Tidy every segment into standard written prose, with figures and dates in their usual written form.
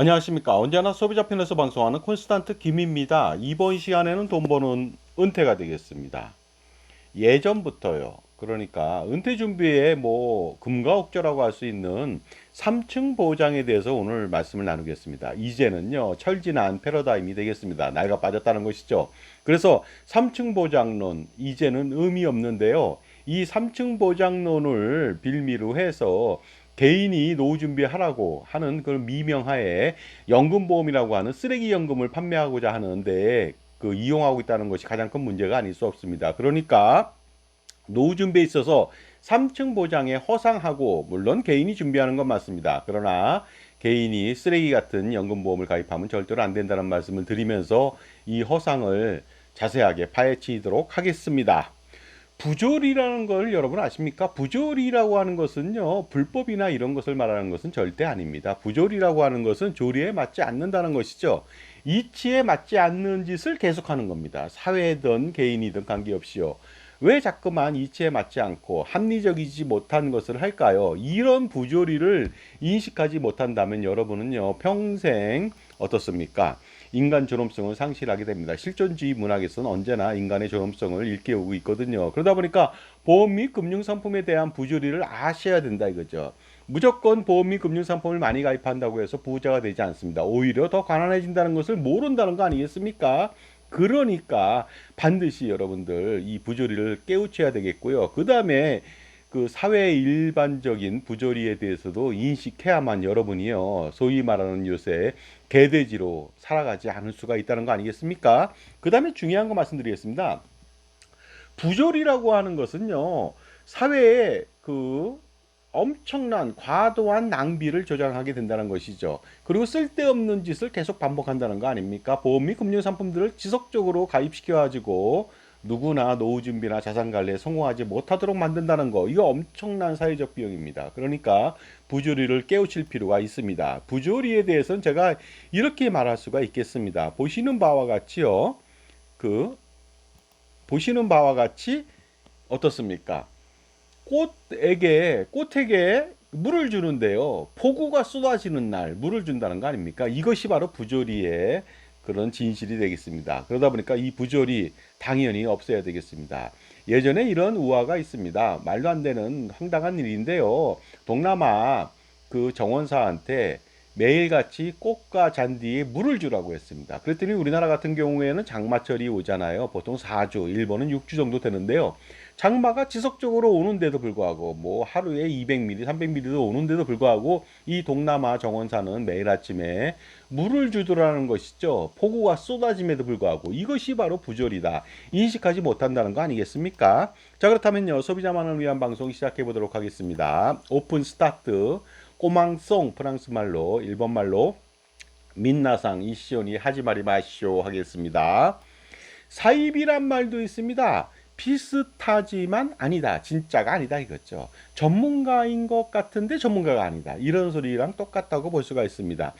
안녕하십니까. 언제나 소비자 편에서 방송하는 콘스탄트 김입니다. 이번 시간에는 돈 버는 은퇴가 되겠습니다. 예전부터요. 그러니까 은퇴 준비에 뭐 금과 옥조라고 할 수 있는 3층 보장에 대해서 오늘 말씀을 나누겠습니다. 이제는요, 철진한 패러다임이 되겠습니다. 나이가 빠졌다는 것이죠. 그래서 3층 보장론, 이제는 의미 없는데요. 이 3층 보장론을 빌미로 해서 개인이 노후 준비하라고 하는 그 미명하에 연금보험이라고 하는 쓰레기 연금을 판매하고자 하는데 이용하고 있다는 것이 가장 큰 문제가 아닐 수 없습니다. 그러니까 노후 준비에 있어서 3층 보장에 허상하고, 물론 개인이 준비하는 건 맞습니다. 그러나 개인이 쓰레기 같은 연금보험을 가입하면 절대로 안 된다는 말씀을 드리면서 이 허상을 자세하게 파헤치도록 하겠습니다. 부조리라는 걸 여러분 아십니까? 부조리라고 하는 것은요, 불법이나 이런 것을 말하는 것은 절대 아닙니다. 부조리라고 하는 것은 조리에 맞지 않는다는 것이죠. 이치에 맞지 않는 짓을 계속하는 겁니다. 사회든 개인이든 관계없이요. 왜 자꾸만 이치에 맞지 않고 합리적이지 못한 것을 할까요? 이런 부조리를 인식하지 못한다면 여러분은요, 평생 어떻습니까? 인간 존엄성을 상실하게 됩니다. 실존주의 문학에서는 언제나 인간의 존엄성을 일깨우고 있거든요. 그러다 보니까 보험 및 금융상품에 대한 부조리를 아셔야 된다 이거죠. 무조건 보험 및 금융상품을 많이 가입한다고 해서 부자가 되지 않습니다. 오히려 더 가난해진다는 것을 모른다는 거 아니겠습니까? 그러니까 반드시 여러분들 이 부조리를 깨우쳐야 되겠고요. 그 다음에 그 사회 일반적인 부조리에 대해서도 인식해야만 여러분이요, 소위 말하는 요새 개돼지로 살아가지 않을 수가 있다는 거 아니겠습니까? 그 다음에 중요한 거 말씀드리겠습니다. 부조리라고 하는 것은요, 사회에 엄청난 과도한 낭비를 조장하게 된다는 것이죠. 그리고 쓸데없는 짓을 계속 반복한다는 거 아닙니까? 보험 및 금융상품들을 지속적으로 가입시켜가지고 누구나 노후 준비나 자산 관리에 성공하지 못하도록 만든다는 거, 이거 엄청난 사회적 비용입니다. 그러니까 부조리를 깨우칠 필요가 있습니다. 부조리에 대해서는 제가 이렇게 말할 수가 있겠습니다. 그 보시는 바와 같이 어떻습니까? 꽃에게 물을 주는데요, 폭우가 쏟아지는 날 물을 준다는 거 아닙니까? 이것이 바로 부조리의 그런 진실이 되겠습니다. 그러다 보니까 이 부조리 당연히 없어야 되겠습니다. 예전에 이런 우화가 있습니다. 말도 안 되는 황당한 일인데요. 동남아 그 정원사한테 매일같이 꽃과 잔디에 물을 주라고 했습니다. 그랬더니 우리나라 같은 경우에는 장마철이 오잖아요. 보통 4주, 일본은 6주 정도 되는데요. 장마가 지속적으로 오는데도 불구하고 뭐 하루에 200mm, 300mm도 오는데도 불구하고 이 동남아 정원사는 매일 아침에 물을 주더라는 것이죠. 폭우가 쏟아짐에도 불구하고 이것이 바로 부조리다. 인식하지 못한다는 거 아니겠습니까? 자, 그렇다면요, 소비자만을 위한 방송 시작해 보도록 하겠습니다. 오픈 스타트. 꼬망송 프랑스 말로, 일본 말로 민나상 이시오니 하지마리 마시오 하겠습니다. 사입이란 말도 있습니다. 비슷하지만 아니다. 진짜가 아니다 이거죠. 전문가인 것 같은데 전문가가 아니다. 이런 소리랑 똑같다고 볼 수가 있습니다.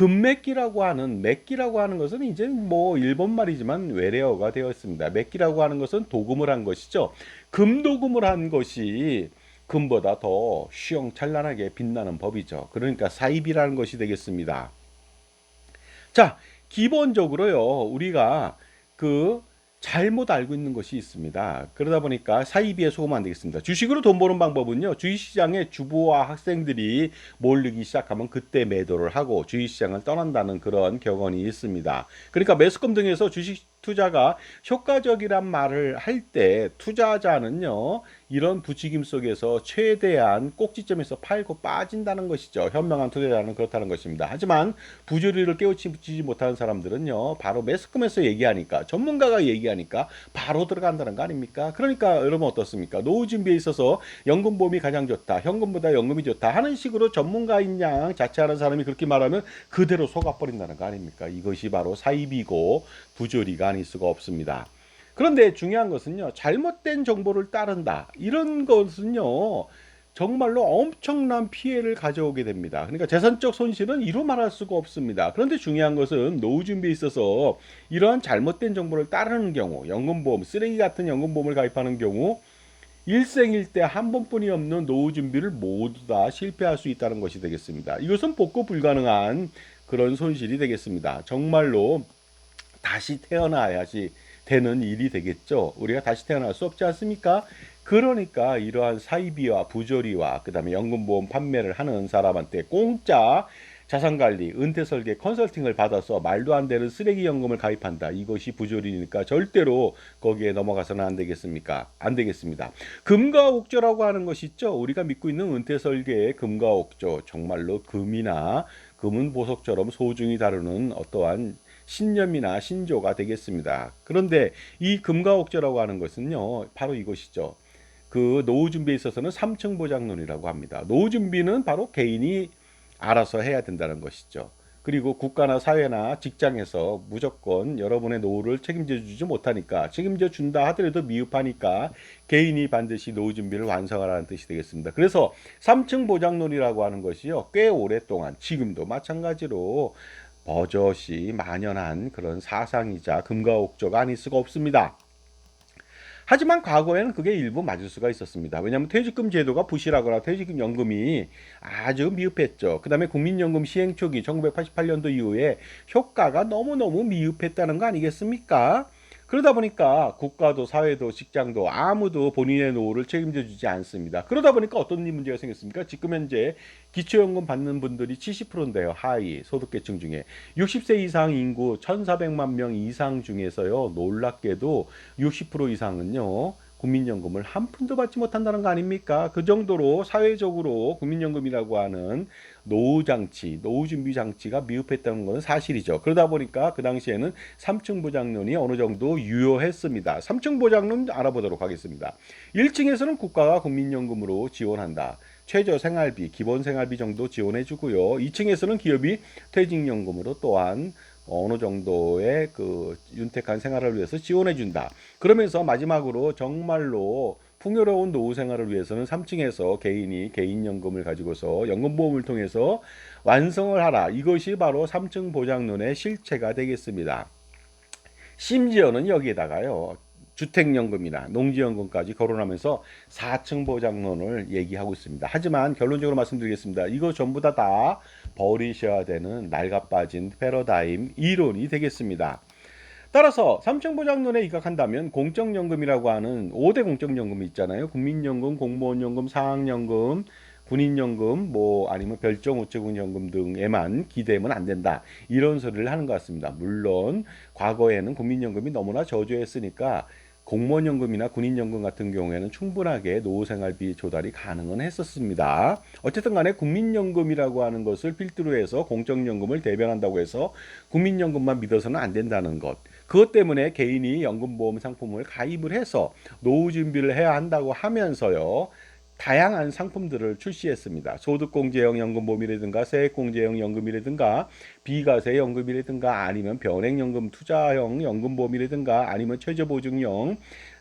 맥기라고 하는 것은 이제 뭐 일본 말이지만 외래어가 되어 있습니다. 맥기라고 하는 것은 도금을 한 것이죠. 금도금을 한 것이 금보다 더 휘영찬란하게 빛나는 법이죠. 그러니까 사입이라는 것이 되겠습니다. 자, 기본적으로요, 우리가 그 잘못 알고 있는 것이 있습니다. 그러다 보니까 사이비에 속으면 안 되겠습니다. 주식으로 돈 버는 방법은요, 주식시장에 주부와 학생들이 몰리기 시작하면 그때 매도를 하고 주식시장을 떠난다는 그런 격언이 있습니다. 그러니까 매수금 등에서 주식 투자가 효과적이란 말을 할 때 투자자는요, 이런 부추김 속에서 최대한 꼭지점에서 팔고 빠진다는 것이죠. 현명한 투자자는 그렇다는 것입니다. 하지만 부조리를 깨우치지 못하는 사람들은요, 바로 매스컴에서 얘기하니까, 전문가가 얘기하니까 바로 들어간다는 거 아닙니까? 그러니까 여러분 어떻습니까? 노후 준비에 있어서 연금보험이 가장 좋다, 현금보다 연금이 좋다 하는 식으로 전문가인 양 자처하는 사람이 그렇게 말하면 그대로 속아버린다는 거 아닙니까? 이것이 바로 사입이고 부조리가 아닐 수가 없습니다. 그런데 중요한 것은요, 잘못된 정보를 따른다, 이런 것은요, 정말로 엄청난 피해를 가져오게 됩니다. 그러니까 재산적 손실은 이루 말할 수가 없습니다. 그런데 중요한 것은 노후 준비에 있어서 이러한 잘못된 정보를 따르는 경우, 연금보험, 쓰레기 같은 연금보험을 가입하는 경우 일생일대 한 번뿐이 없는 노후 준비를 모두 다 실패할 수 있다는 것이 되겠습니다. 이것은 복구 불가능한 그런 손실이 되겠습니다. 정말로 다시 태어나야지 되는 일이 되겠죠. 우리가 다시 태어날 수 없지 않습니까? 그러니까 이러한 사이비와 부조리와 그다음에 연금보험 판매를 하는 사람한테 공짜 자산관리, 은퇴설계 컨설팅을 받아서 말도 안 되는 쓰레기 연금을 가입한다. 이것이 부조리니까 절대로 거기에 넘어가서는 안 되겠습니까? 안 되겠습니다. 금과 옥조라고 하는 것이 있죠. 우리가 믿고 있는 은퇴설계의 금과 옥조, 정말로 금이나 금은 보석처럼 소중히 다루는 어떠한 신념이나 신조가 되겠습니다. 그런데 이 금과 옥조라고 하는 것은요, 바로 이것이죠. 그 노후 준비에 있어서는 3층 보장론이라고 합니다. 노후 준비는 바로 개인이 알아서 해야 된다는 것이죠. 그리고 국가나 사회나 직장에서 무조건 여러분의 노후를 책임져 주지 못하니까, 책임져 준다 하더라도 미흡하니까 개인이 반드시 노후 준비를 완성하라는 뜻이 되겠습니다. 그래서 3층 보장론이라고 하는 것이요, 꽤 오랫동안 지금도 마찬가지로 버젓이 만연한 그런 사상이자 금과 옥조가 아닐 수가 없습니다. 하지만 과거에는 그게 일부 맞을 수가 있었습니다. 왜냐하면 퇴직금 제도가 부실하거나 퇴직금 연금이 아주 미흡했죠. 그 다음에 국민연금 시행 초기 1988년도 이후에 효과가 너무너무 미흡했다는 거 아니겠습니까? 그러다 보니까 국가도 사회도 직장도 아무도 본인의 노후를 책임져 주지 않습니다. 그러다 보니까 어떤 문제가 생겼습니까? 지금 현재 기초연금 받는 분들이 70%인데요. 하위 소득계층 중에 60세 이상 인구 1,400만 명 이상 중에서요. 놀랍게도 60% 이상은요. 국민연금을 한 푼도 받지 못한다는 거 아닙니까? 그 정도로 사회적으로 국민연금이라고 하는 노후장치, 노후준비장치가 미흡했다는 것은 사실이죠. 그러다 보니까 그 당시에는 3층 보장론이 어느 정도 유효했습니다. 3층 보장론 알아보도록 하겠습니다. 1층에서는 국가가 국민연금으로 지원한다. 최저 생활비, 기본 생활비 정도 지원해주고요. 2층에서는 기업이 퇴직연금으로 또한 어느 정도의 그 윤택한 생활을 위해서 지원해준다. 그러면서 마지막으로 정말로 풍요로운 노후 생활을 위해서는 3층에서 개인이 개인연금을 가지고서 연금보험을 통해서 완성을 하라. 이것이 바로 3층 보장론의 실체가 되겠습니다. 심지어는 여기에다가요. 주택연금이나 농지연금까지 거론하면서 4층 보장론을 얘기하고 있습니다. 하지만 결론적으로 말씀드리겠습니다. 이거 전부 다 버리셔야 되는 낡아빠진 패러다임 이론이 되겠습니다. 따라서 3층 보장론에 입각한다면 공적연금이라고 하는 5대 공적연금이 있잖아요. 국민연금, 공무원연금, 사학연금, 군인연금, 뭐 아니면 별정 우체국연금 등에만 기대면 안 된다. 이런 소리를 하는 것 같습니다. 물론 과거에는 국민연금이 너무나 저조했으니까 공무원연금이나 군인연금 같은 경우에는 충분하게 노후생활비 조달이 가능은 했었습니다. 어쨌든 간에 국민연금이라고 하는 것을 필두로 해서 공적연금을 대변한다고 해서 국민연금만 믿어서는 안 된다는 것. 그것 때문에 개인이 연금보험 상품을 가입을 해서 노후 준비를 해야 한다고 하면서요. 다양한 상품들을 출시했습니다. 소득공제형 연금보험이라든가 세액공제형 연금이라든가 비과세 연금이라든가 아니면 변액연금 투자형 연금보험이라든가 아니면 최저보증형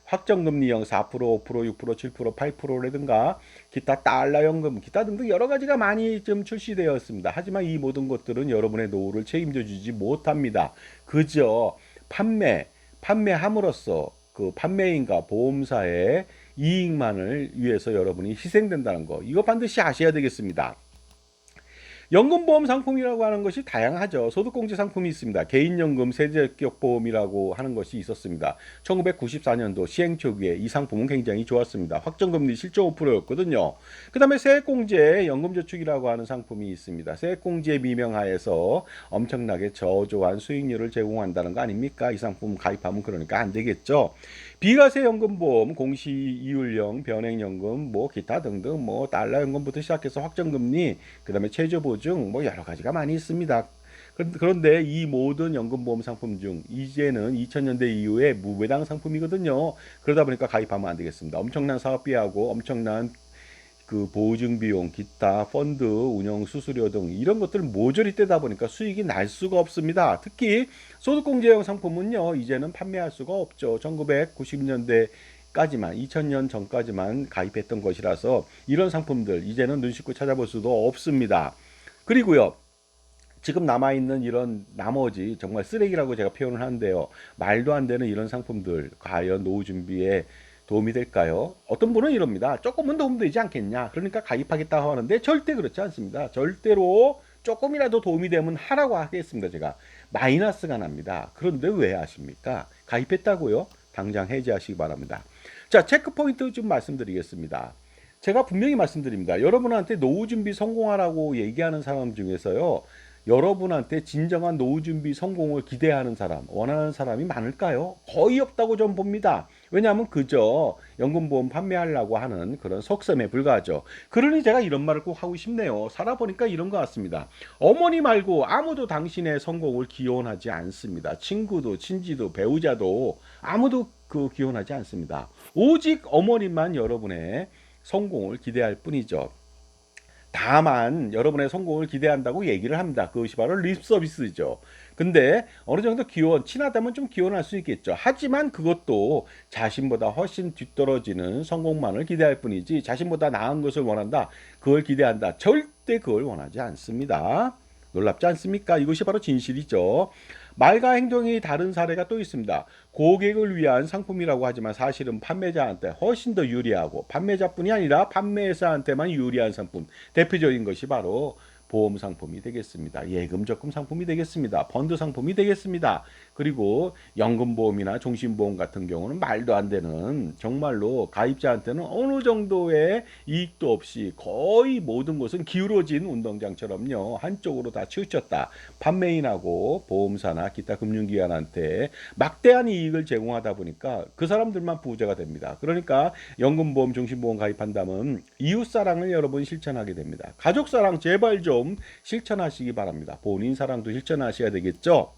확정금리형 4%, 5%, 6%, 7%, 8%라든가 기타 달러연금, 기타 등등 여러 가지가 많이 좀 출시되었습니다. 하지만 이 모든 것들은 여러분의 노후를 책임져 주지 못합니다. 그저 판매함으로써 그 판매인과 보험사의 이익만을 위해서 여러분이 희생된다는 거, 이거 반드시 아셔야 되겠습니다. 연금보험 상품이라고 하는 것이 다양하죠. 소득공제 상품이 있습니다. 개인연금 세대격보험이라고 하는 것이 있었습니다. 1994년도 시행 초기에 이 상품은 굉장히 좋았습니다. 확정금리 7.5%였거든요. 그 다음에 세액공제 연금저축이라고 하는 상품이 있습니다. 세액공제 미명하에서 엄청나게 저조한 수익률을 제공한다는 거 아닙니까? 이 상품 가입하면 그러니까 안 되겠죠. 비과세 연금보험, 공시이율형, 변액연금, 뭐 기타 등등 뭐 달러연금부터 시작해서 확정금리, 그다음에 최저보증 뭐 여러 가지가 많이 있습니다. 그런데 이 모든 연금보험 상품 중 이제는 2000년대 이후에 무배당 상품이거든요. 그러다 보니까 가입하면 안 되겠습니다. 엄청난 사업비하고 엄청난 그 보증 비용, 기타 펀드 운영 수수료 등 이런 것들을 모조리 떼다 보니까 수익이 날 수가 없습니다. 특히 소득공제형 상품은요, 이제는 판매할 수가 없죠. 1990년대까지만 2000년 전까지만 가입했던 것이라서 이런 상품들 이제는 눈 씻고 찾아볼 수도 없습니다. 그리고요, 지금 남아있는 이런 나머지 정말 쓰레기라고 제가 표현을 하는데요, 말도 안 되는 이런 상품들 과연 노후 준비에 도움이 될까요? 어떤 분은 이럽니다. 조금은 도움되지 않겠냐. 그러니까 가입하겠다고 하는데 절대 그렇지 않습니다. 절대로 조금이라도 도움이 되면 하라고 하겠습니다. 제가 마이너스가 납니다. 그런데 왜 하십니까? 가입했다고요? 당장 해지하시기 바랍니다. 자, 체크 포인트 좀 말씀드리겠습니다. 제가 분명히 말씀드립니다. 여러분한테 노후 준비 성공하라고 얘기하는 사람 중에서요, 여러분한테 진정한 노후 준비 성공을 기대하는 사람, 원하는 사람이 많을까요? 거의 없다고 좀 봅니다. 왜냐하면 그저 연금보험 판매하려고 하는 그런 속셈에 불과하죠. 그러니 제가 이런 말을 꼭 하고 싶네요. 살아보니까 이런 것 같습니다. 어머니 말고 아무도 당신의 성공을 기원하지 않습니다. 친구도, 친지도, 배우자도 아무도 기원하지 않습니다. 오직 어머니만 여러분의 성공을 기대할 뿐이죠. 다만 여러분의 성공을 기대한다고 얘기를 합니다. 그것이 바로 립 서비스죠. 근데 어느 정도 친하다면 좀 기원할 수 있겠죠. 하지만 그것도 자신보다 훨씬 뒤떨어지는 성공만을 기대할 뿐이지, 자신보다 나은 것을 원한다, 그걸 기대한다, 절대 그걸 원하지 않습니다. 놀랍지 않습니까? 이것이 바로 진실이죠. 말과 행동이 다른 사례가 또 있습니다. 고객을 위한 상품이라고 하지만 사실은 판매자한테 훨씬 더 유리하고, 판매자뿐이 아니라 판매사한테만 유리한 상품, 대표적인 것이 바로 보험 상품이 되겠습니다. 예금 적금 상품이 되겠습니다. 펀드 상품이 되겠습니다. 그리고 연금보험이나 종신보험 같은 경우는 말도 안 되는, 정말로 가입자한테는 어느 정도의 이익도 없이 거의 모든 것은 기울어진 운동장처럼요, 한쪽으로 다 치우쳤다. 판매인하고 보험사나 기타 금융기관한테 막대한 이익을 제공하다 보니까 그 사람들만 부자가 됩니다. 그러니까 연금보험, 종신보험 가입한다면 이웃사랑을 여러분 실천하게 됩니다. 가족사랑 제발 좀 실천하시기 바랍니다. 본인 사랑도 실천하셔야 되겠죠.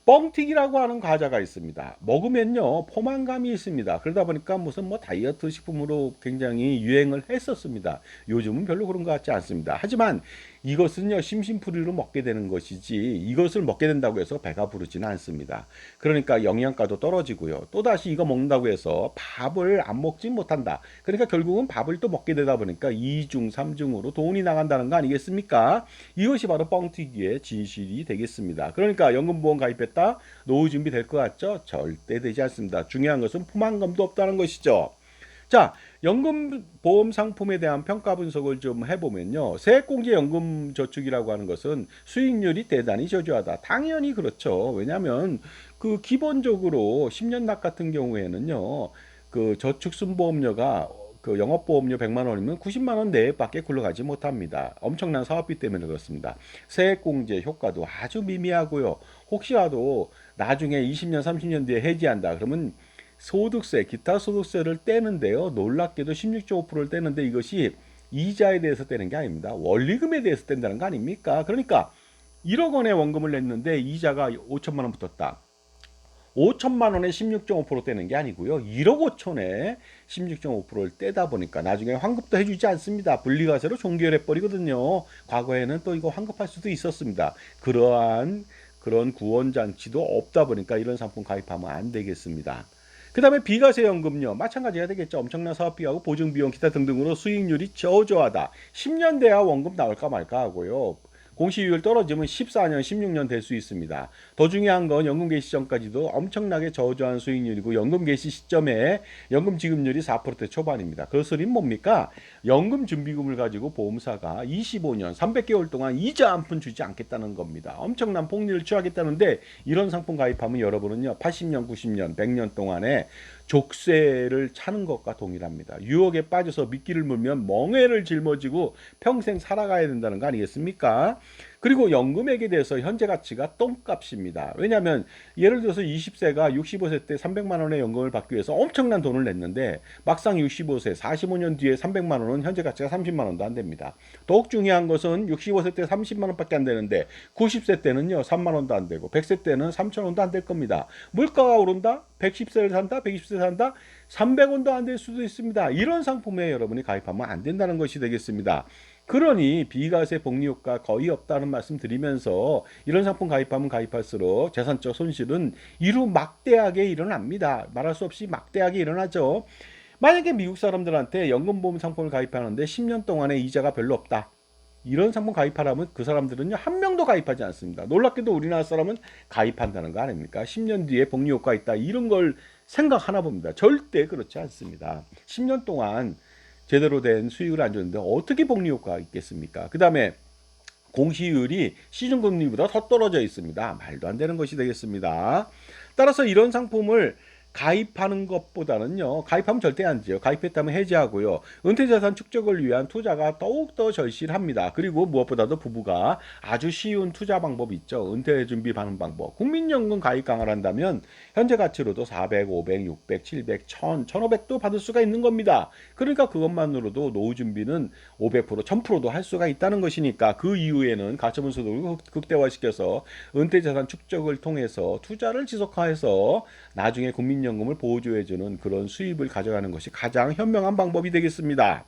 뻥튀기라고 하는 과자가 있습니다. 먹으면요, 포만감이 있습니다. 그러다 보니까 무슨 다이어트 식품으로 굉장히 유행을 했었습니다. 요즘은 별로 그런 것 같지 않습니다. 하지만 이것은요, 심심풀이로 먹게 되는 것이지, 이것을 먹게 된다고 해서 배가 부르지는 않습니다. 그러니까 영양가도 떨어지고요, 또다시 이거 먹는다고 해서 밥을 안 먹지 못한다. 그러니까 결국은 밥을 또 먹게 되다 보니까 2중, 3중으로 돈이 나간다는 거 아니겠습니까? 이것이 바로 뻥튀기의 진실이 되겠습니다. 그러니까 연금보험 가입했다, 노후 준비 될 것 같죠? 절대 되지 않습니다. 중요한 것은 포만감도 없다는 것이죠. 자, 연금보험 상품에 대한 평가 분석을 좀 해보면요, 세액공제 연금저축이라고 하는 것은 수익률이 대단히 저조하다. 당연히 그렇죠. 왜냐하면 기본적으로 10년 납 같은 경우에는요, 저축순보험료가 영업보험료 100만 원이면 90만 원 내외밖에 굴러가지 못합니다. 엄청난 사업비 때문에 그렇습니다. 세액공제 효과도 아주 미미하고요. 혹시라도 나중에 20년, 30년 뒤에 해지한다 그러면 소득세, 기타 소득세를 떼는데요, 놀랍게도 16.5%를 떼는데 이것이 이자에 대해서 떼는 게 아닙니다. 원리금에 대해서 뗀다는 거 아닙니까? 그러니까 1억 원의 원금을 냈는데 이자가 5천만 원 붙었다. 5천만 원에 16.5% 떼는 게 아니고요, 1억 5천에 16.5%를 떼다 보니까 나중에 환급도 해주지 않습니다. 분리과세로 종결해 버리거든요. 과거에는 또 이거 환급할 수도 있었습니다. 그런 구원장치도 없다 보니까 이런 상품 가입하면 안 되겠습니다. 그 다음에 비과세연금요, 마찬가지가 되겠죠. 엄청난 사업비하고 보증비용 기타 등등으로 수익률이 저조하다. 10년 돼야 원금 나올까 말까 하고요, 공시이율 떨어지면 14년, 16년 될 수 있습니다. 더 중요한 건 연금 개시 전까지도 엄청나게 저조한 수익률이고, 연금 개시 시점에 연금 지급률이 4%대 초반입니다. 그 소리는 뭡니까? 연금 준비금을 가지고 보험사가 25년, 300개월 동안 이자 한 푼 주지 않겠다는 겁니다. 엄청난 폭리를 취하겠다는데, 이런 상품 가입하면 여러분은요, 80년, 90년, 100년 동안에 족쇄를 차는 것과 동일합니다. 유혹에 빠져서 미끼를 물면 멍해를 짊어지고 평생 살아가야 된다는 거 아니겠습니까? 그리고 연금액에 대해서 현재 가치가 똥값입니다. 왜냐하면 예를 들어서 20세가 65세 때 300만 원의 연금을 받기 위해서 엄청난 돈을 냈는데, 막상 65세, 45년 뒤에 300만 원은 현재 가치가 30만 원도 안 됩니다. 더욱 중요한 것은 65세 때 30만 원밖에 안 되는데 90세 때는요, 3만 원도 안 되고 100세 때는 3천 원도 안 될 겁니다. 물가가 오른다? 110세를 산다? 120세 산다? 300원도 안 될 수도 있습니다. 이런 상품에 여러분이 가입하면 안 된다는 것이 되겠습니다. 그러니 비과세 복리효과 거의 없다는 말씀 드리면서, 이런 상품 가입하면 가입할수록 재산적 손실은 이루 막대하게 일어납니다. 말할 수 없이 막대하게 일어나죠. 만약에 미국 사람들한테 연금보험 상품을 가입하는데 10년 동안의 이자가 별로 없다, 이런 상품 가입하라면 그 사람들은요, 한 명도 가입하지 않습니다. 놀랍게도 우리나라 사람은 가입한다는 거 아닙니까? 10년 뒤에 복리효과 있다, 이런 걸 생각하나 봅니다. 절대 그렇지 않습니다. 10년 동안 제대로 된 수익을 안 줬는데 어떻게 복리효과가 있겠습니까? 그 다음에 공시율이 시중금리보다 더 떨어져 있습니다. 말도 안 되는 것이 되겠습니다. 따라서 이런 상품을 가입하는 것보다는요, 가입하면 절대 안 돼요. 가입했다면 해지하고요. 은퇴자산 축적을 위한 투자가 더욱더 절실합니다. 그리고 무엇보다도 부부가 아주 쉬운 투자 방법이 있죠. 은퇴 준비 받는 방법. 국민연금 가입 강화를 한다면 현재 가치로도 400, 500, 600, 700, 1000, 1500도 받을 수가 있는 겁니다. 그러니까 그것만으로도 노후 준비는 500%, 1000%도 할 수가 있다는 것이니까 그 이후에는 가처분 소득을 극대화시켜서 은퇴자산 축적을 통해서 투자를 지속화해서 나중에 국민연금을 보조해주는 그런 수입을 가져가는 것이 가장 현명한 방법이 되겠습니다.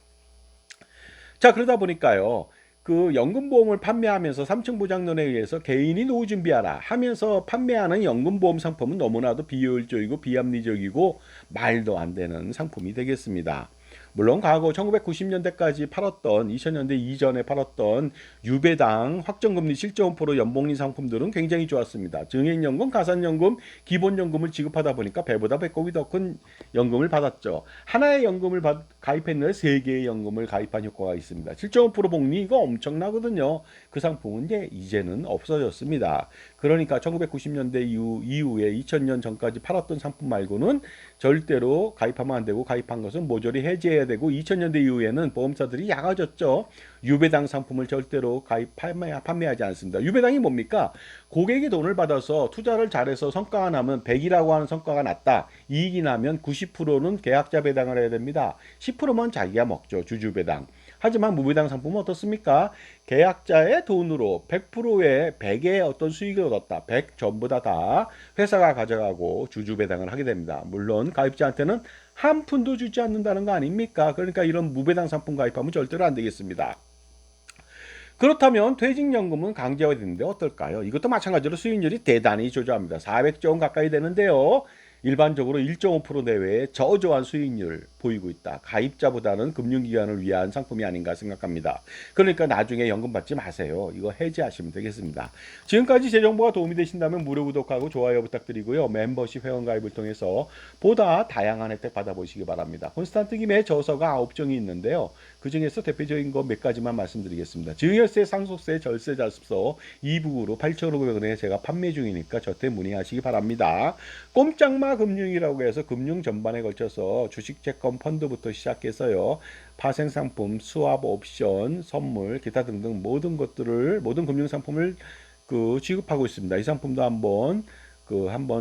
자, 그러다 보니까요. 그 연금보험을 판매하면서 3층 보장론에 의해서 개인이 노후 준비하라 하면서 판매하는 연금보험 상품은 너무나도 비효율적이고 비합리적이고 말도 안 되는 상품이 되겠습니다. 물론 과거 1990년대까지 팔았던 2000년대 이전에 팔았던 유배당 확정금리 7.5% 연봉리 상품들은 굉장히 좋았습니다. 증액연금, 가산연금, 기본연금을 지급하다 보니까 배보다 배꼽이 더 큰 연금을 받았죠. 하나의 연금을 가입했는데 3개의 연금을 가입한 효과가 있습니다. 7.5% 복리 이거 엄청나거든요. 그 상품은 이제는 없어졌습니다. 그러니까 1990년대 이후에 2000년 전까지 팔았던 상품 말고는 절대로 가입하면 안 되고 가입한 것은 모조리 해지해야 되고 2000년대 이후에는 보험사들이 약아졌죠. 유배당 상품을 절대로 판매하지 않습니다. 유배당이 뭡니까? 고객이 돈을 받아서 투자를 잘해서 성과가 나면 100이라고 하는 성과가 났다. 이익이 나면 90%는 계약자 배당을 해야 됩니다. 10%만 자기가 먹죠. 주주배당. 하지만 무배당 상품은 어떻습니까? 계약자의 돈으로 100%의 100의 어떤 수익을 얻었다. 100 전부 다 회사가 가져가고 주주배당을 하게 됩니다. 물론 가입자한테는 한 푼도 주지 않는다는 거 아닙니까? 그러니까 이런 무배당 상품 가입하면 절대로 안 되겠습니다. 그렇다면 퇴직연금은 강제화되는데 어떨까요? 이것도 마찬가지로 수익률이 대단히 저조합니다. 400조 원 가까이 되는데요. 일반적으로 1.5% 내외의 저조한 수익률 보이고 있다. 가입자보다는 금융기관을 위한 상품이 아닌가 생각합니다. 그러니까 나중에 연금 받지 마세요. 이거 해지하시면 되겠습니다. 지금까지 제 정보가 도움이 되신다면 무료 구독하고 좋아요 부탁드리고요. 멤버십 회원 가입을 통해서 보다 다양한 혜택 받아보시기 바랍니다. 콘스탄트 김의 저서가 9종이 있는데요. 그 중에서 대표적인 거 몇 가지만 말씀드리겠습니다. 증여세, 상속세, 절세, 자습서 2부로 8,500원에 제가 판매 중이니까 저한테 문의하시기 바랍니다. 꼼짝마 금융이라고 해서 금융 전반에 걸쳐서 주식, 채권, 펀드부터 시작해서요. 파생상품, 수합, 옵션, 선물, 기타 등등 모든 금융 상품을 지급하고 있습니다. 이 상품도 한번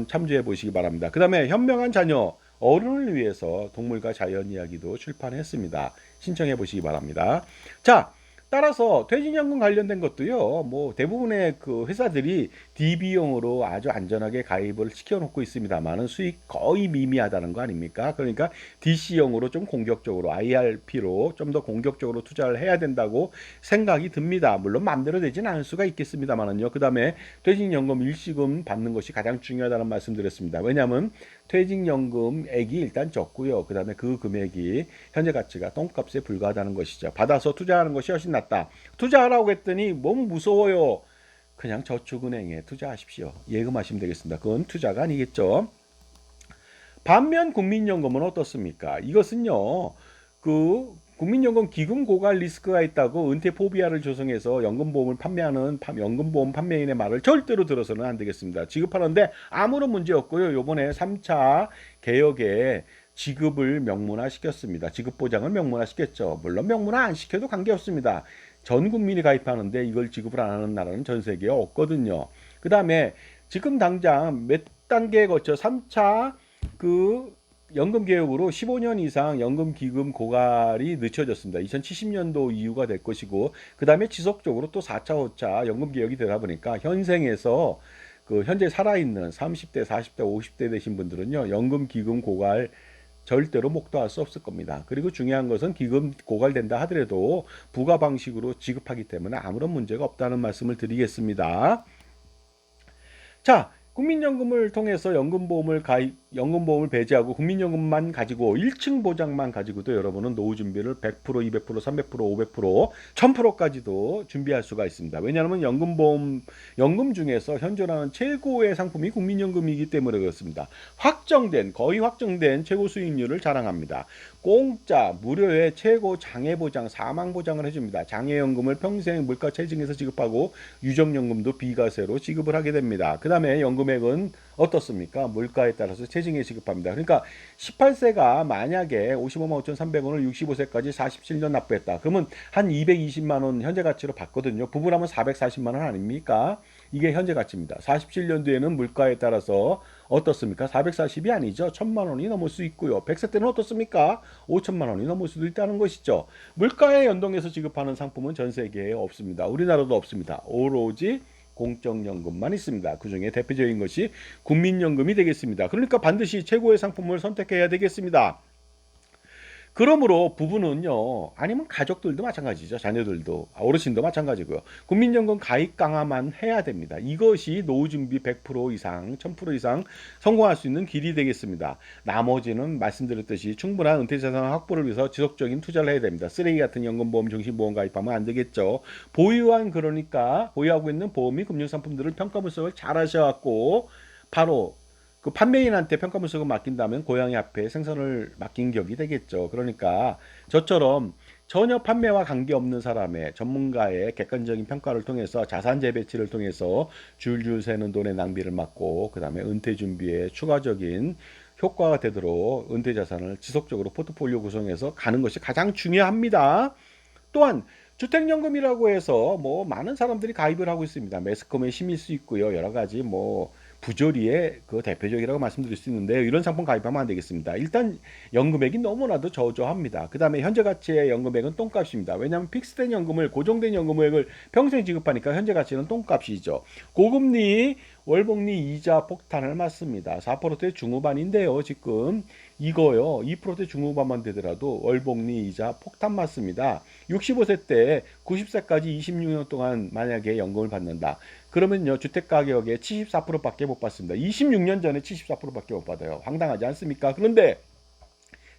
참조해 보시기 바랍니다. 그 다음에 현명한 자녀, 어른을 위해서 동물과 자연 이야기도 출판했습니다. 신청해 보시기 바랍니다. 자, 따라서 퇴직연금 관련된 것도요, 대부분의 회사들이 DB용으로 아주 안전하게 가입을 시켜놓고 있습니다만은 수익 거의 미미하다는 거 아닙니까? 그러니까 DC용으로 좀 공격적으로 IRP로 좀 더 공격적으로 투자를 해야 된다고 생각이 듭니다. 물론 마음대로 되진 않을 수가 있겠습니다만은요. 그 다음에 퇴직연금 일시금 받는 것이 가장 중요하다는 말씀드렸습니다. 왜냐하면 퇴직연금액이 일단 적고요. 그 다음에 그 금액이 현재 가치가 똥값에 불과하다는 것이죠. 받아서 투자하는 것이 훨씬 낫다. 투자하라고 했더니 너무 무서워요. 그냥 저축은행에 투자하십시오. 예금하시면 되겠습니다. 그건 투자가 아니겠죠. 반면 국민연금은 어떻습니까? 이것은요. 국민연금 기금 고갈 리스크가 있다고 은퇴 포비아를 조성해서 연금보험을 판매하는 연금보험 판매인의 말을 절대로 들어서는 안 되겠습니다. 지급하는데 아무런 문제 없고요. 요번에 3차 개혁에 지급을 명문화 시켰습니다. 지급 보장을 명문화 시켰죠. 물론 명문화 안 시켜도 관계없습니다. 전 국민이 가입하는데 이걸 지급을 안 하는 나라는 전 세계에 없거든요. 그 다음에 지금 당장 몇 단계에 거쳐 3차 연금 개혁으로 15년 이상 연금 기금 고갈이 늦춰졌습니다. 2070년도 이후가 될 것이고 그 다음에 지속적으로 또 4차, 5차 연금 개혁이 되다 보니까 현생에서 현재 살아있는 30대, 40대, 50대 되신 분들은요. 연금 기금 고갈 절대로 목도할 수 없을 겁니다. 그리고 중요한 것은 기금 고갈된다 하더라도 부가 방식으로 지급하기 때문에 아무런 문제가 없다는 말씀을 드리겠습니다. 자, 국민연금을 통해서 연금보험을 연금보험을 배제하고 국민연금만 가지고 1층 보장만 가지고도 여러분은 노후 준비를 100%, 200%, 300%, 500%, 1000%까지도 준비할 수가 있습니다. 왜냐하면 연금 중에서 현존하는 최고의 상품이 국민연금이기 때문에 그렇습니다. 거의 확정된 최고 수익률을 자랑합니다. 공짜, 무료의 최고 장애보장, 사망보장을 해줍니다. 장애연금을 평생 물가 체증해서 지급하고 유정연금도 비과세로 지급을 하게 됩니다. 그 다음에 연금액은 어떻습니까? 물가에 따라서 체증해 지급합니다. 그러니까 18세가 만약에 55만 5,300원을 65세까지 47년 납부했다. 그러면 한 220만 원 현재 가치로 받거든요. 부부라면 440만 원 아닙니까? 이게 현재 가치입니다. 47년도에는 물가에 따라서 어떻습니까? 440이 아니죠. 1000만 원이 넘을 수 있고요. 100세 때는 어떻습니까? 5천만 원이 넘을 수도 있다는 것이죠. 물가에 연동해서 지급하는 상품은 전 세계에 없습니다. 우리나라도 없습니다. 오로지 공적연금만 있습니다. 그 중에 대표적인 것이 국민연금이 되겠습니다. 그러니까 반드시 최고의 상품을 선택해야 되겠습니다. 그러므로 부부는요, 아니면 가족들도 마찬가지죠. 자녀들도, 어르신도 마찬가지고요. 국민연금 가입 강화만 해야 됩니다. 이것이 노후 준비 100% 이상, 1000% 이상 성공할 수 있는 길이 되겠습니다. 나머지는 말씀드렸듯이 충분한 은퇴자산 확보를 위해서 지속적인 투자를 해야 됩니다. 쓰레기 같은 연금보험, 정신보험 가입하면 안 되겠죠. 보유하고 있는 보험이 금융상품들을 평가 분석을 잘 하셔갖고 바로 그 판매인한테 평가 분석을 맡긴다면 고양이 앞에 생선을 맡긴 격이 되겠죠. 그러니까 저처럼 전혀 판매와 관계없는 사람의 전문가의 객관적인 평가를 통해서 자산 재배치를 통해서 줄줄 새는 돈의 낭비를 막고 그 다음에 은퇴 준비에 추가적인 효과가 되도록 은퇴 자산을 지속적으로 포트폴리오 구성해서 가는 것이 가장 중요합니다. 또한 주택연금이라고 해서 뭐 많은 사람들이 가입을 하고 있습니다. 매스컴의 힘일 수 있고요. 여러 가지 뭐 부조리의 그 대표적이라고 말씀드릴 수 있는데요. 이런 상품 가입하면 안 되겠습니다. 일단 연금액이 너무나도 저조합니다. 그 다음에 현재 가치의 연금액은 똥값입니다. 왜냐하면 픽스된 연금을 고정된 연금액을 평생 지급하니까 현재 가치는 똥값이죠. 고금리 월복리 이자 폭탄을 맞습니다. 4%대 중후반인데요. 지금 이거요. 2%대 중후반만 되더라도 월복리 이자 폭탄 맞습니다. 65세 때 90세까지 26년 동안 만약에 연금을 받는다. 그러면요. 주택가격의 74%밖에 못 받습니다. 26년 전에 74%밖에 못 받아요. 황당하지 않습니까? 그런데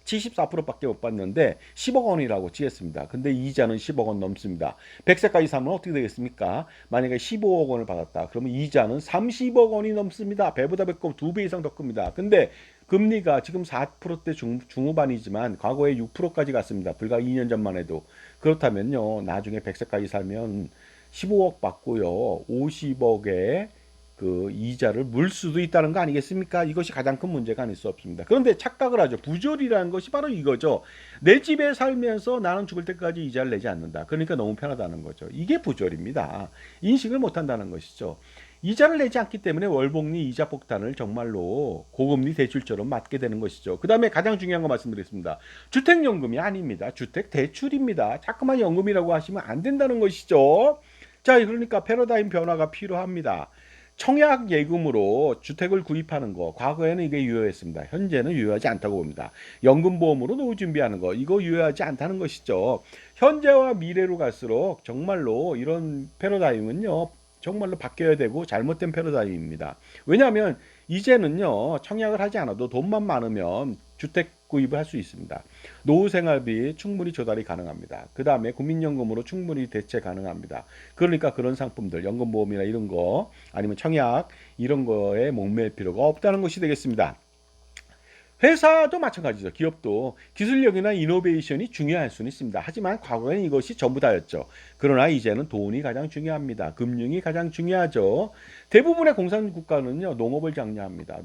74%밖에 못 받는데 10억 원이라고 치겠습니다. 근데 이자는 10억 원 넘습니다. 100세까지 사면 어떻게 되겠습니까? 만약에 15억 원을 받았다. 그러면 이자는 30억 원이 넘습니다. 배보다 배꼽 2배 이상 더 큽니다. 근데 금리가 지금 4%대 중후반이지만 과거에 6%까지 갔습니다. 불과 2년 전만 해도. 그렇다면요. 나중에 100세까지 살면 15억 받고요. 50억에 그 이자를 물 수도 있다는 거 아니겠습니까? 이것이 가장 큰 문제가 아닐 수 없습니다. 그런데 착각을 하죠. 부조리라는 것이 바로 이거죠. 내 집에 살면서 나는 죽을 때까지 이자를 내지 않는다. 그러니까 너무 편하다는 거죠. 이게 부조리입니다. 인식을 못한다는 것이죠. 이자를 내지 않기 때문에 월복리 이자 폭탄을 정말로 고금리 대출처럼 맞게 되는 것이죠. 그 다음에 가장 중요한 거 말씀드리겠습니다. 주택연금이 아닙니다. 주택대출입니다. 자꾸만 연금이라고 하시면 안 된다는 것이죠. 자, 그러니까 패러다임 변화가 필요합니다. 청약 예금으로 주택을 구입하는 거 과거에는 이게 유효했습니다. 현재는 유효하지 않다고 봅니다. 연금보험으로 노후 준비하는 거 이거 유효하지 않다는 것이죠. 현재와 미래로 갈수록 정말로 이런 패러다임은요. 정말로 바뀌어야 되고 잘못된 패러다임입니다. 왜냐하면 이제는요. 청약을 하지 않아도 돈만 많으면 주택 구입을 할 수 있습니다. 노후 생활비 충분히 조달이 가능합니다. 그 다음에 국민연금으로 충분히 대체 가능합니다. 그러니까 그런 상품들, 연금보험이나 이런 거, 아니면 청약, 이런 거에 목매일 필요가 없다는 것이 되겠습니다. 회사도 마찬가지죠. 기업도 기술력이나 이노베이션이 중요할 수는 있습니다. 하지만 과거에는 이것이 전부 다였죠. 그러나 이제는 돈이 가장 중요합니다. 금융이 가장 중요하죠. 대부분의 공산국가는요. 농업을 장려합니다.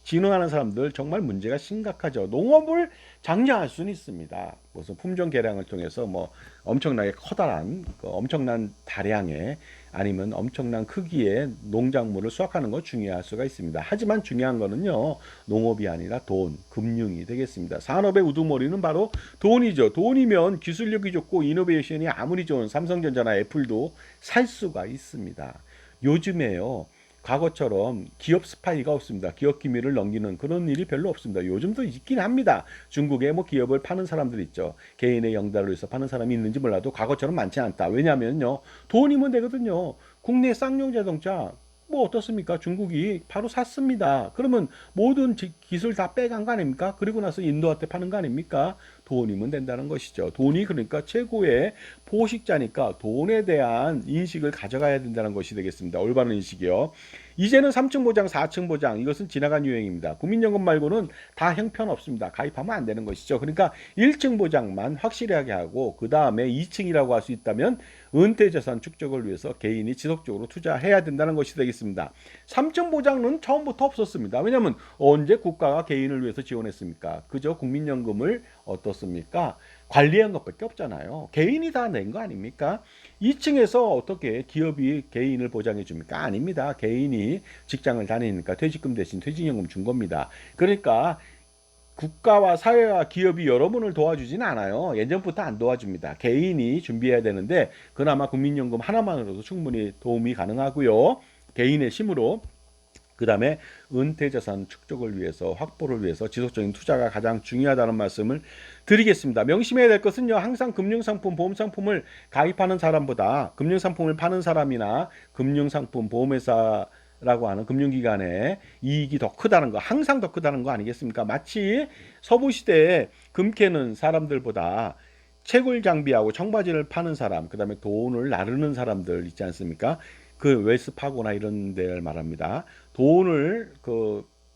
진흥하는 사람들 정말 문제가 심각하죠. 농업을 장려할 수는 있습니다. 무슨 품종 개량을 통해서 뭐 엄청나게 커다란 엄청난 다량의 아니면 엄청난 크기의 농작물을 수확하는 거 중요할 수가 있습니다. 하지만 중요한 거는요. 농업이 아니라 돈, 금융이 되겠습니다. 산업의 우두머리는 바로 돈이죠. 돈이면 기술력이 좋고 이노베이션이 아무리 좋은 삼성전자나 애플도 살 수가 있습니다. 요즘에요. 과거처럼 기업 스파이가 없습니다. 기업 기밀을 넘기는 그런 일이 별로 없습니다. 요즘도 있긴 합니다. 중국에 뭐 기업을 파는 사람들 있죠. 개인의 영달을 위해서 파는 사람이 있는지 몰라도 과거처럼 많지 않다. 왜냐하면요. 돈이면 되거든요. 국내 쌍용 자동차 뭐 어떻습니까? 중국이 바로 샀습니다. 그러면 모든 기술 다 빼간 거 아닙니까? 그리고 나서 인도한테 파는 거 아닙니까? 돈이면 된다는 것이죠. 돈이 그러니까 최고의 포식자니까 돈에 대한 인식을 가져가야 된다는 것이 되겠습니다. 올바른 인식이요. 이제는 3층 보장, 4층 보장 이것은 지나간 유행입니다. 국민연금 말고는 다 형편없습니다. 가입하면 안 되는 것이죠. 그러니까 1층 보장만 확실하게 하고 그 다음에 2층이라고 할 수 있다면 은퇴자산 축적을 위해서 개인이 지속적으로 투자해야 된다는 것이 되겠습니다. 3층 보장은 처음부터 없었습니다. 왜냐하면 언제 국가가 개인을 위해서 지원했습니까? 그저 국민연금을 어떻습니까? 관리한 것밖에 없잖아요. 개인이 다 낸 거 아닙니까? 2층에서 어떻게 기업이 개인을 보장해 줍니까? 아닙니다. 개인이 직장을 다니니까 퇴직금 대신 퇴직연금 준 겁니다. 그러니까 국가와 사회와 기업이 여러분을 도와주지는 않아요. 예전부터 안 도와줍니다. 개인이 준비해야 되는데 그나마 국민연금 하나만으로도 충분히 도움이 가능하고요. 개인의 힘으로. 그 다음에 은퇴자산 축적을 위해서 확보를 위해서 지속적인 투자가 가장 중요하다는 말씀을 드리겠습니다. 명심해야 될 것은요. 항상 금융상품, 보험상품을 가입하는 사람보다 금융상품을 파는 사람이나 금융상품, 보험회사라고 하는 금융기관의 이익이 더 크다는 거, 항상 더 크다는 거 아니겠습니까? 마치 서부시대에 금 캐는 사람들보다 채굴 장비하고 청바지를 파는 사람, 그 다음에 돈을 나르는 사람들 있지 않습니까? 그 웰스파고나 이런 데를 말합니다. 돈을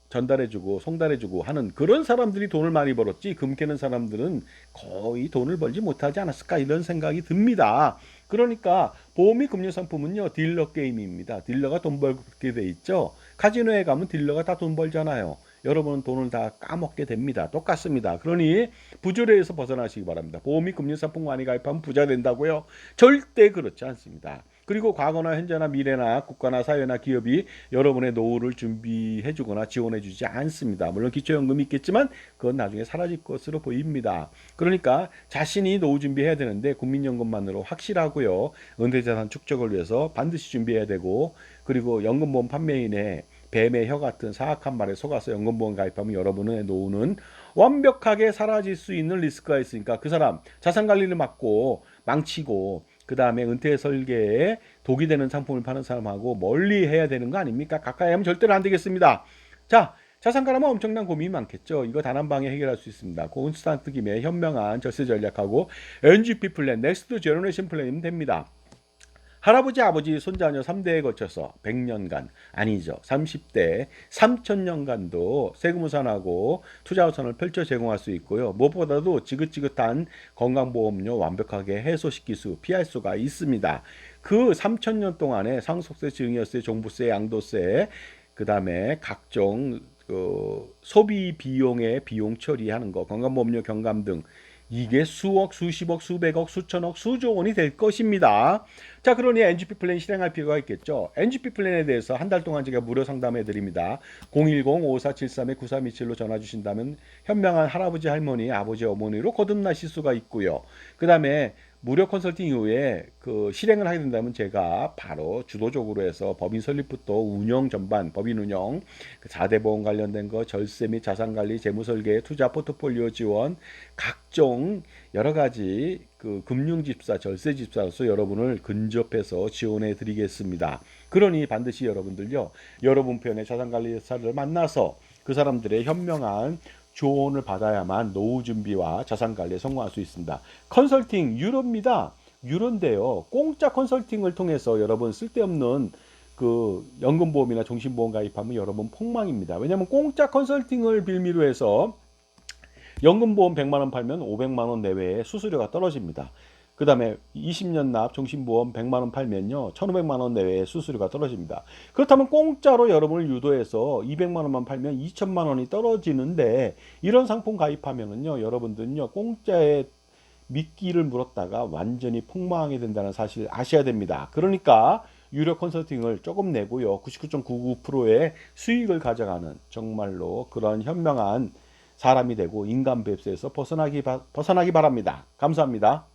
전달해주고 송달해주고 하는 그런 사람들이 돈을 많이 벌었지 금 캐는 사람들은 거의 돈을 벌지 못하지 않았을까 이런 생각이 듭니다. 그러니까 보험이 금융상품은요 딜러 게임입니다. 딜러가 돈 벌게 돼 있죠. 카지노에 가면 딜러가 다 돈 벌잖아요. 여러분은 돈을 다 까먹게 됩니다. 똑같습니다. 그러니 부조리에서 벗어나시기 바랍니다. 보험이 금융상품 많이 가입하면 부자 된다고요? 절대 그렇지 않습니다. 그리고 과거나 현재나 미래나 국가나 사회나 기업이 여러분의 노후를 준비해주거나 지원해주지 않습니다. 물론 기초연금이 있겠지만 그건 나중에 사라질 것으로 보입니다. 그러니까 자신이 노후 준비해야 되는데 국민연금만으로 확실하고요. 은퇴자산 축적을 위해서 반드시 준비해야 되고 그리고 연금보험 판매인의 뱀의 혀 같은 사악한 말에 속아서 연금보험 가입하면 여러분의 노후는 완벽하게 사라질 수 있는 리스크가 있으니까 그 사람 자산관리를 맡고 망치고 그 다음에 은퇴 설계에 독이 되는 상품을 파는 사람하고 멀리 해야 되는 거 아닙니까? 가까이 하면 절대로 안 되겠습니다. 자, 자산가라면 엄청난 고민이 많겠죠. 이거 단 한 방에 해결할 수 있습니다. 콘스탄트 김의 현명한 절세 전략하고 NGP 플랜, 넥스트 제너레이션 플랜이면 됩니다. 할아버지, 아버지, 손자녀 3대에 거쳐서 100년간 아니죠. 30대 3000년간도 세금 우산하고 투자 우산을 펼쳐 제공할 수 있고요. 무엇보다도 지긋지긋한 건강보험료 완벽하게 해소시킬 수, 피할 수가 있습니다. 그 3000년 동안에 상속세, 증여세, 종부세, 양도세, 그 다음에 각종 소비 비용의 비용 처리하는 거, 건강보험료 경감 등 이게 수억, 수십억, 수백억, 수천억, 수조 원이 될 것입니다. 자, 그러니 NGP 플랜 실행할 필요가 있겠죠. NGP 플랜에 대해서 한 달 동안 제가 무료 상담해 드립니다. 010-5473-9327로 전화 주신다면 현명한 할아버지, 할머니, 아버지, 어머니로 거듭나실 수가 있고요. 그 다음에 무료 컨설팅 이후에 실행을 하게 된다면 제가 바로 주도적으로 해서 법인 설립부터 운영 전반, 법인 운영, 4대 보험 관련된 거, 절세 및 자산관리, 재무설계, 투자 포트폴리오 지원, 각종 여러 가지 금융집사, 절세집사로서 여러분을 근접해서 지원해 드리겠습니다. 그러니 반드시 여러분들요, 여러분 편의 자산관리사를 만나서 그 사람들의 현명한 조언을 받아야만 노후 준비와 자산 관리에 성공할 수 있습니다. 컨설팅 유료입니다. 유료인데요. 공짜 컨설팅을 통해서 여러분 쓸데없는 연금보험이나 종신보험 가입하면 여러분 폭망입니다. 왜냐하면 공짜 컨설팅을 빌미로 해서 연금보험 100만 원 팔면 500만 원 내외의 수수료가 떨어집니다. 그 다음에 20년 납 종신보험 100만 원 팔면요 1500만 원 내외의 수수료가 떨어집니다. 그렇다면 공짜로 여러분을 유도해서 200만 원만 팔면 2000만 원이 떨어지는데 이런 상품 가입하면은요 여러분들은요 공짜에 미끼를 물었다가 완전히 폭망하게 된다는 사실을 아셔야 됩니다. 그러니까 유료 컨설팅을 조금 내고요 99.99%의 수익을 가져가는 정말로 그런 현명한 사람이 되고 인간 뱁스에서 벗어나기 바랍니다. 감사합니다.